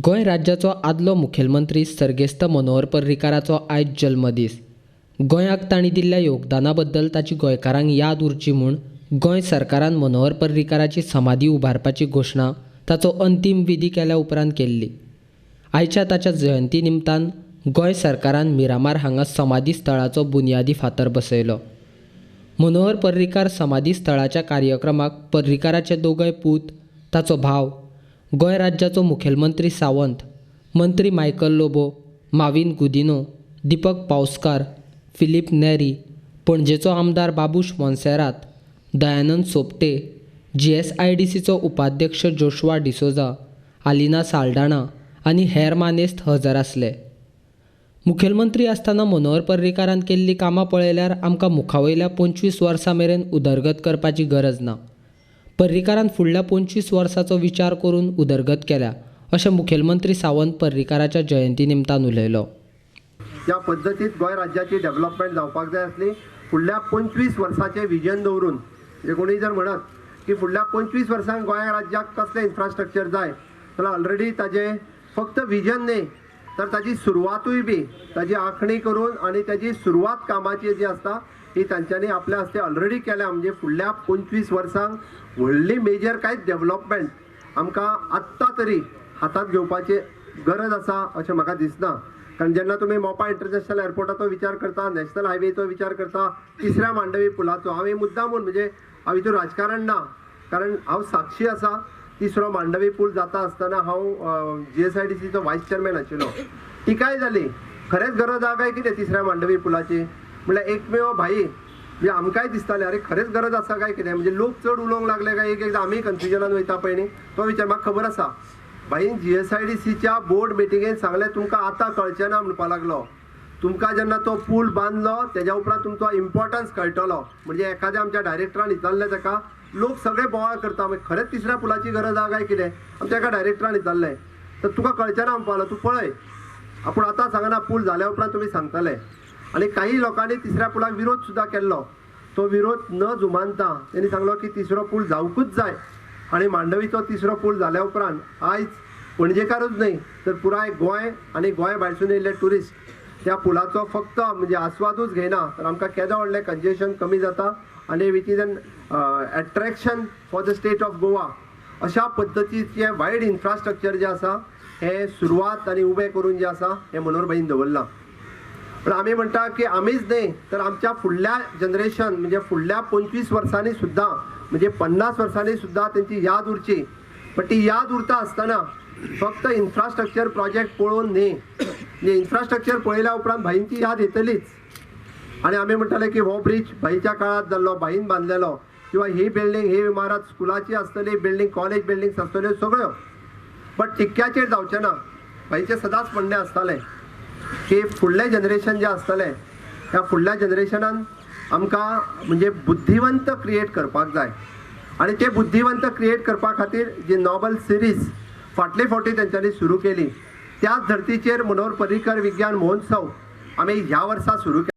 गोंय राज्याचो आदलो मुखेलमंत्री सर्गेस्त मनोहर पर्रीकाराचो आयज जल्मदीस। गोंयाक तांणी दिल्ल्या योगदाना बद्दल ताची गोंयकारांक याद उरची म्हूण गोंय सरकारान मनोहर पर्रीकाराची समाधी उबारपाची घोशणा ताचो अंतीम विधी केल्या उपरांत केल्ली। आयच्या ताच्या जयंती निमतान गोंय सरकारान मिरामार हांगा समाधी स्थळाचो बुनयादी फातर बसयलो। मनोहर पर्रीकार समाधी स्थळाच्या कार्यक्रमाक पर्रीकाराचे दोगय पूत, ताचो भाव, गोंय राज्याचो मुखेलमंत्री सावंत, मंत्री मायकल लोबो, माविन गुदिनो, दीपक पावसकार, फिलीप नेरी, पणजेचो आमदार बाबूश मोन्सेरात, दयानंद सोपटे, GSIDCचो उपाध्यक्ष जोशुआ डिसोजा, आलिना साल्ढाणा आनी हेर मानेस्त हजर आसले। मुखेलमंत्री आसतना मनोहर पर्रीकारान केल्लीं कामां पळयल्यार आमकां मुखावयल्या 25 वर्सां मेरेन उदरगत करपाची गरज ना। पर्रीकारान फुडल्या 25 वर्सांचो विचार करून उदरगत केल्या, अशें मुखेलमंत्री सावंत पर्रीकाराच्या जयंती निमतान उलयलो। ज्या पद्दतीत गोंय राज्याची डेव्हलपमेंट जावपाक जाय आसली, फुडल्या 25 वर्सांचे विजन दवरून, म्हणजे कोणी जर म्हणत की फुडल्या 25 वर्सांक गोंय राज्याक कसलें इन्फ्रास्ट्रक्चर जाय, जाल्यार ऑलरेडी ताजे फक्त विजन न्ही तर ताची सुरवातूय बी ताची आंखणी करून आनी ताची सुरवात कामाची जी आसता ही तांच्यांनी आपल्या हस्ते ऑलरेडी केल्या। म्हणजे फुडल्या 25 वर्सांक व्हडली मेजर कांयच डेव्हलपमेंट आमकां आत्तां तरी हातांत घेवपाची गरज आसा अशें म्हाका दिसना। कारण जेन्ना तुमी मोपा इंटरनॅशनल एअरपोर्टाचो विचार करता, नॅशनल हायवेचो विचार करता, तिसऱ्या मांडवी पुलाचो, हांव मुद्दामून म्हणजे हांव हितून राजकारण ना, कारण हांव साक्षी आसा। तिसरो मांडवी पूल जाता आसतना हांव GSIDCचो वायस चेअरमॅन आशिल्लो। टिकाय जाली, खरेंच गरज आहा काय कितें तिसऱ्या मांडवी पुलाची, म्हळ्यार एकमेव भाई म्हणजे आमकांय दिसतालें अरे खरेंच गरज आसा काय कितें, म्हणजे लोक चड उलोवंक लागले काय, एकदां आमी कन्फ्युजनान वयता पळय न्ही, तो विचार म्हाका खबर आसा। भाईन GSIDCच्या बोर्ड मिटिंगेन सांगलें तुमकां आतां कळचें ना म्हणपा लागलो, तुमकां जेन्ना तो पूल बांदलो तेज्या उपरांत तुमचो इम्पॉर्टन्स कळटलो। म्हणजे एखाद्या आमच्या डायरेक्टरान विचारलें ताका, लोक सगळे बोवाळ करता मागीर खरेंच तिसऱ्या पुलाची गरज आहा काय कितें, आमच्या एका डायरेक्टरान विचारलें, तर तुका कळचें ना म्हणपा लागलो, तूं पळय आपूण आतां सांगना, पूल जाल्या उपरांत तुमी सांगतले। आनी काही लोकांनी तिसऱ्या पुलाक विरोध सुद्दां केल्लो। तो विरोध न जुमानता तेणी सांगलो की तिसरो पूल जावकूच जाय आनी मांडवीचो तिसरो पूल जाल्या उपरांत आयज पणजेकारूच न्ही तर पुराय गोंय आनी गोंय भायरसून येयल्ले टुरिस्ट त्या पुलाचो फक्त म्हणजे आस्वादूच घेयना तर आमकां केदो व्हडलें कंजेशन कमी जाता आनी which is an attraction for the state of Goa. अशा पद्दतीचें वायड इन्फ्रास्ट्रक्चर जें आसा हें सुरवात आनी उबें करून जें आसा हें मनोहरभाईन दवरलां। पण आमी म्हणटा की आमीच न्ही तर आमच्या फुडल्या जनरेशन म्हणजे फुडल्या 25 वर्सांनी सुद्दां म्हणजे 50 वर्सांनी सुद्दां तेंची याद उरची। पण ती याद उरता आसतना फक्त इन्फ्रास्ट्रक्चर प्रोजेक्ट पळोवन न्ही, म्हणजे इन्फ्रास्ट्रक्चर पळयल्या उपरांत भाईंची याद येतलीच। आनी आमी म्हणटाले की हो ब्रिज भाईच्या काळात जाल्लो, भाईन बांदलेलो, किंवा ही बिल्डींग ही इमारत स्कुलाची आसतली, बिल्डींग कॉलेज बिल्डींग्स आसतल्यो सगळ्यो, बट टिक्क्याचेर जावचें ना। भाईचें सदांच म्हणणें आसतालें की फुडलें जनरेशन जें आसतलें त्या फुडल्या जनरेशनान आमकां म्हणजे बुद्धिवंत क्रिएट करपाक जाय आनी ते बुद्धिवंत क्रिएट करपा खातीर जी नॉबल सिरीज फाटले फावटी तेंच्यांनी सुरू केली, त्याच धर्तीचेर मनोहर पर्रीकर विज्ञान महोत्सव आमी ह्या वर्सा सुरू केला।